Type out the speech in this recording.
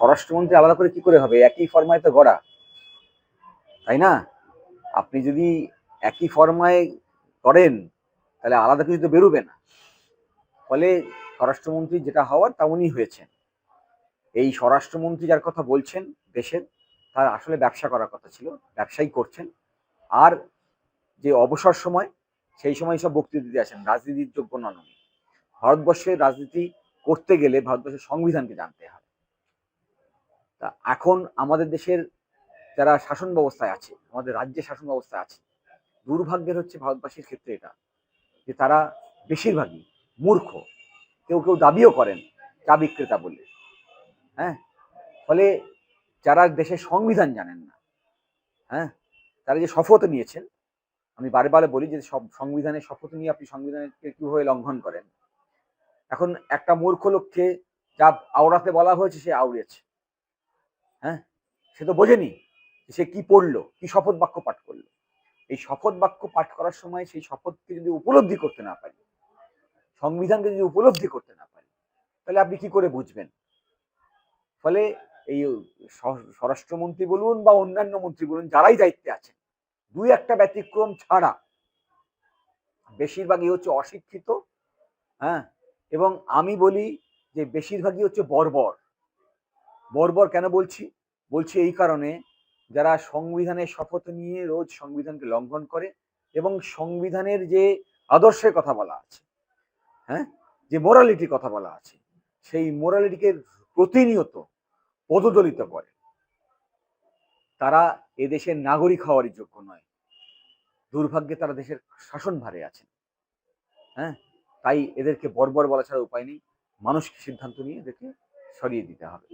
স্বরাষ্ট্রমন্ত্রী আলাদা করে কি করে হবে? একই ফরমায় তো গড়া, তাই না? আপনি যদি একই ফরমায় করেন তাহলে আলাদা কিছু তো বেরোবে না। ফলে স্বরাষ্ট্রমন্ত্রী যেটা হওয়ার তা উনি হয়েছেন। এই স্বরাষ্ট্রমন্ত্রী যার কথা বলছেন দেশের, তার আসলে ব্যবসা করার কথা ছিল, ব্যবসাই করছেন। আর যে অবসর সময়, সেই সময় সব বক্তৃতা দিতে আসেন, রাজনীতির যোগ্য নন উনি। ভারতবর্ষের রাজনীতি করতে গেলে ভারতবর্ষের সংবিধানকে জানতে হয়। তা এখন আমাদের দেশের যারা শাসন ব্যবস্থায় আছে, আমাদের রাজ্যের শাসন ব্যবস্থায় আছে, দুর্ভাগ্যের হচ্ছে ভারতবাসীর ক্ষেত্রে এটা, যে তারা বেশিরভাগই মূর্খ। কেউ কেউ দাবিও করেন চা বিক্রেতা বলে। হ্যাঁ, ফলে যারা দেশের সংবিধান জানেন না, হ্যাঁ, তারা যে শপথ নিয়েছেন, আমি বারে বারে বলি যে সব সংবিধানের শপথ নিয়ে আপনি সংবিধানকে কিভাবে লঙ্ঘন করেন। এখন একটা মূর্খ লোককে যা আওড়াতে বলা হয়েছে সে আউড়েছে। হ্যাঁ, সে তো বোঝেনি সে কি পড়লো, কি শপথ বাক্য পাঠ করলো। এই শপথ বাক্য পাঠ করার সময় সেই শপথকে যদি উপলব্ধি করতে না পারি, সংবিধানকে যদি উপলব্ধি করতে না পারি, তাহলে আপনি কি করে বুঝবেন? ফলে এই স্বরাষ্ট্রমন্ত্রী বলুন বা অন্যান্য মন্ত্রী বলুন, যারাই দায়িত্বে আছেন, দুই একটা ব্যতিক্রম ছাড়া বেশিরভাগই হচ্ছে অশিক্ষিত। হ্যাঁ, এবং আমি বলি যে বেশিরভাগই হচ্ছে বর্বর। বর্বর কেন বলছি? বলছি এই কারণে, যারা সংবিধানের শপথ নিয়ে রোজ সংবিধানকে লঙ্ঘন করে এবং সংবিধানের যে আদর্শের কথা বলা আছে, হ্যাঁ, যে মোরালিটির কথা বলা আছে, সেই মোরালিটিকে প্রতিনিয়ত পদদলিত করে, তারা এদেশের নাগরিক হওয়ারই যোগ্য নয়। দুর্ভাগ্যে তারা দেশের শাসনভারে আছেন। হ্যাঁ, তাই এদেরকে বর্বর বলা ছাড়া উপায় নেই। মানুষকে সিদ্ধান্ত নিয়ে এদেরকে সরিয়ে দিতে হবে।